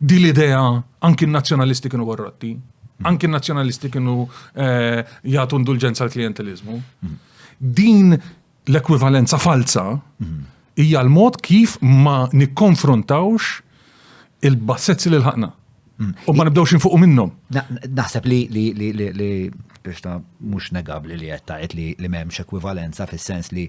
Di l-idea anki n-nazzjonalisti kienu korrotti, anki n-nazzjonalisti kienu jagħtu indulġenza l-klientelizmu. Din l-ekwivalenza falsa hija l-mod kif ma nikkonfrontawx il-bassezzi li l-ħaqna. U ma nibdewx infuqu minnhom. Naħseb li biex ta' mhux negabbli li qed tgħid li m'hemmx ekwivalenza fis-sens li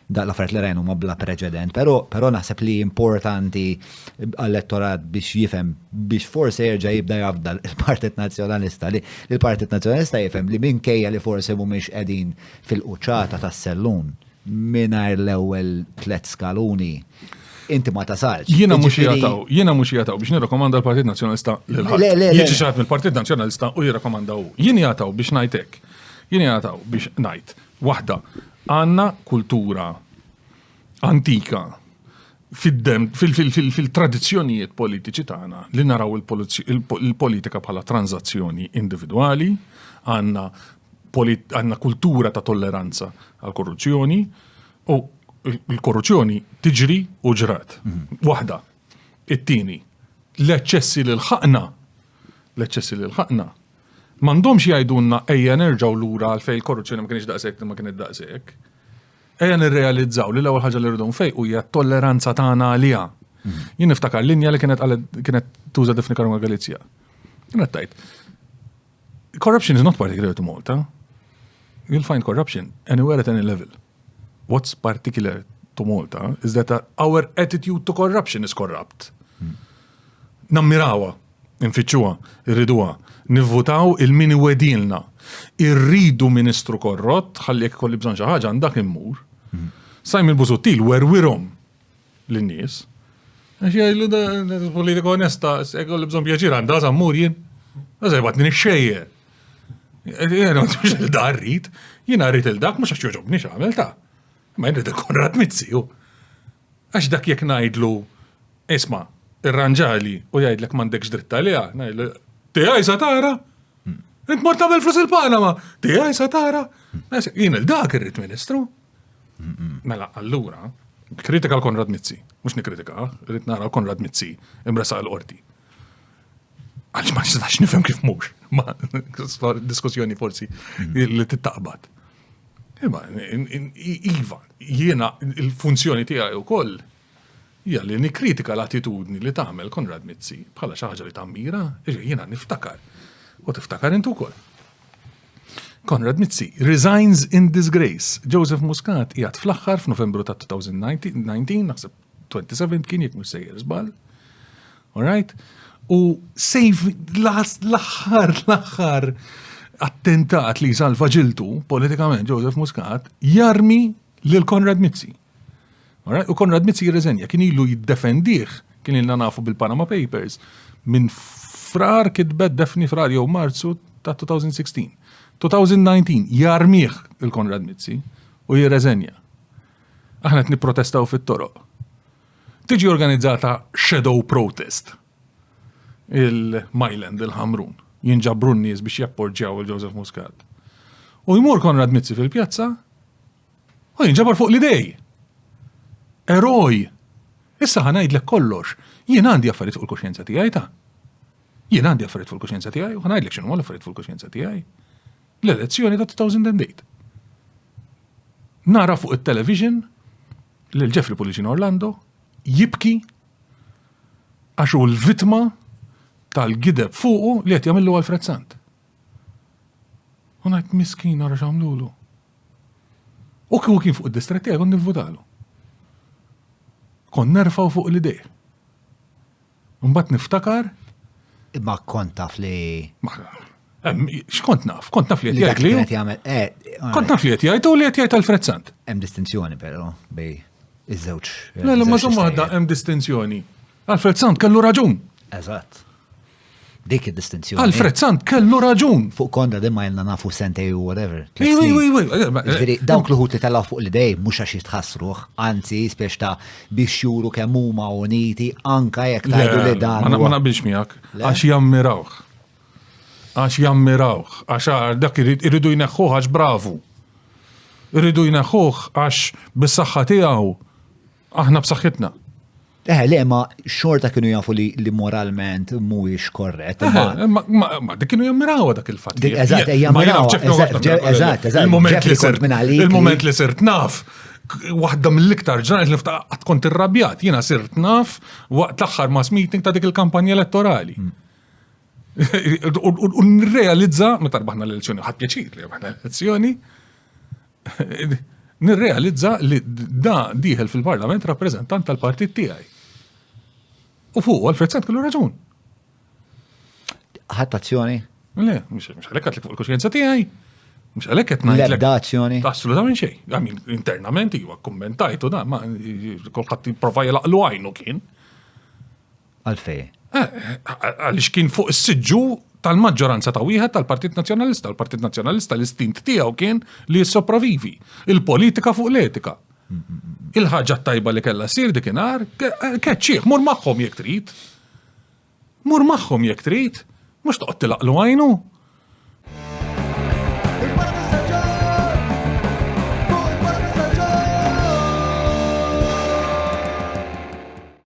l-affarijiet li rajnu ma bla preċedent, però naħseb li importanti għall-elettorat biex jifhem biex forsi jerġa' jibda jafda il-Partit Nazzjonalista li l-Partit Nazzjonalista jifhem li minkejja li forsi mhumiex qegħdin fil-quċċata tas-sellun mingħajr l-ewwel 3 skaluni. Inti ma tasalx. Jiena mhux jagħtaw biex nirrakkomanda l-Partit Nazzjonalista lil ħadd. Jiġi xaħat mill-Partit Nazzjonalista u jirrakkomandaw. Jien jagħtaw biex ngħid hekk. Jien jagħtaw biex ngħid. Waħda, għandna kultura antika fil-tradizzjonijiet politiċi tagħna li naraw il-politika bħala transazzjoni individwali, għandna kultura ta' tolleranza għal korruzzjoni u il-korruzzjoni tiġri u ġrat. Waħda. It-tieni, l-eċċessi li l-ħaqna m'għandhomx jgħidulna ejja nerġgħu lura għal fejn il-korruzzjoni ma kienx daqshekk ma kienet daqshekk. Ejja nirrealizzaw li l-ewwel ħaġa li rridu nfejqu hija t-tolleranza tagħna għaliha. Jien niftakar linja li kienet tuża Defni Karunga Galizja. Kienet tgħid. Corruption is not particular to Malta. You'll find corruption anywhere at any level. What's particular to Malta is that our attitude to corruption is corrupt. Nammirawa, infittxuha, irriduha, nivvutaw il-mini wedilna. Irridu ministru korrott, ħalli jekk kolli bżonn xi ħaġa għandak immur. Simon Busuttil werwirhom lin-nies. Għax jgħidu politika onesta, kolli bżonn pjaċir għandha żammur jien. Għażej batni nixxejje. Jiena mhux il-da rrid, jiena rrid il-dak mhux għax jogħġobni x'għamel ta'. Ma jrid Konrad Mizzi hu. Għax dak jekk ngħidlu isma' irranġali u jgħidlek m'għandekx dritt għaliha, ngħidlu tiegħi sa tara. Int mort tagħmel flus il-Panama, tiegħi sa tara. Jien il-dak irrid Ministru. Mela allura kritika l-Konrad Mizzi, mhux nikkritika, irrid nara Konrad Mizzi imresa l-qorti. Għaliex ma nistax nifhem kif mhux. Ma diskussjoni forsi li tittaqbad. Iva, jiena il-funzjoni tiegħi wkoll hija li nikkritika l-attitudni li tagħmel Konrad Mizzi bħala xi ħaġa li tammira, jiena niftakar. U tiftakar intu wkoll. Konrad Mizzi resigns in disgrace. Joseph Muscat qiegħed fl-aħħar f'Novembru ta' 2019, naħseb 27 kien jekk mhux sejjer żball. All right? U sejf l-aħħar attentat li salva ġiltu politikament Joseph Muscat jarmi lil Konrad Mizzi. U Konrad Mizzi jirreżenja, kien ilu jiddefendih, kien ilna nafu bil-Panama Papers, minn frar kitbet Defni frar jew Marzu ta' 2016. 2019 jarmih il-Konrad Mizzi u jirreżenja. Aħna qed nipprotestaw fit-toroq. Tiġi organizzata shadow protest il-Mailand, il-Ħamrun. Jinġabru n-nies biex japporġjaw il-Joseph Muscat. U jmur Konrad Mizzi fil-pjazza u jinġabar fuq l-idej. Eroj. Issa ħanajdlek kollox. Jien għandi affarijiet fuq il-kuxjenza tiegħi ta'. Jien għandi affarijiet fuq il-kuxjenza tiegħi u ħanajdlek x'inhu l-affarijiet fuq il-kuxjenza tiegħi. L-elezzjoni ta' 2008. Nara fuq it-television lil Jeffrey Policino Orlando jibki għax hu l-vittma tal-gideb fuqu li qed jagħmlu għal Frezzant. U ngħid miskin ara x'għamlulu. U kieku kien fuq id-distret tiegħi kont nivvutalu. Kont nerfgħu fuq l-idej. Mbagħad niftakar ma kont taf li x'kont naf? Kont naf li qed jgħid kont naf li qed jgħid u li qed jgħid tal-Frezzant. Hemm distinzjoni però bej iż-żewġ. Le ma żomma hemm distinzjoni. Għal-Frezzant kellu raġun. Eżatt. Dik id-distinzjoni. Għal-Frezzant kellu raġun. Fuq Konrad imma jilna nafu sentej u whatever. Ej. Dawk l-ħut li talaw fuq l-idej mhux għax jitħassruh, anzi spiex ta' biex juru kemm huma uniti anka jekk tgħidu li dan. Ma naqbilx miegħek għax jammirawh. Għax dak iridu jneħħuh għax bravu. Iridu jneħħuh għax bis-saħħa tiegħu aħna b'saħħitna. Le, ma xorta kienu jafu li moralment mhuwiex korrett. Ma dik kienu jammirawa dak il-fatt. Eżatt, jammirawa. Eżatt. Il-moment li sirt naf, waħda mill-iktar ġranet li ftaqat kont irrabjat, jiena sirt naf waqt l-aħħar mass meeting ta' dik il-kampanja elettorali. U nirrealizza, meta rbaħna l-elezzjoni, ħadd pjaċir li rbaħna l-elezzjoni, nirrealizza li da diħel fil-Parlament rappreżentant tal-partit tiegħi. U fuq għal-Frezzant kellu raġun. Ħadd azzjoni? Le, mhux għalhekk qed fuq il-kuxjenza tiegħi. Mhux għalhekk qed ngħidlek. L-ebda azzjoni? Assolutament xejn. Għamil internament iva kommentajtu da, ma kolħadd jipprova jelaqlu għajnu kien. Għalfej? Għaliex kien fuq is-siġġu tal-maġġoranza ta' wieħed tal-Partit Nazzjonalista. Il-Partit Nazzjonalista l-istint tiegħu kien li jissopravivi. Il-politika fuq l-etika. Il-ħaġa tajba li kellha ssir dikinhar, keċċieħ, mur magħhom jekk trid. Mur magħhom jekk trid, mhux toqgħod tilaqlu għajnu.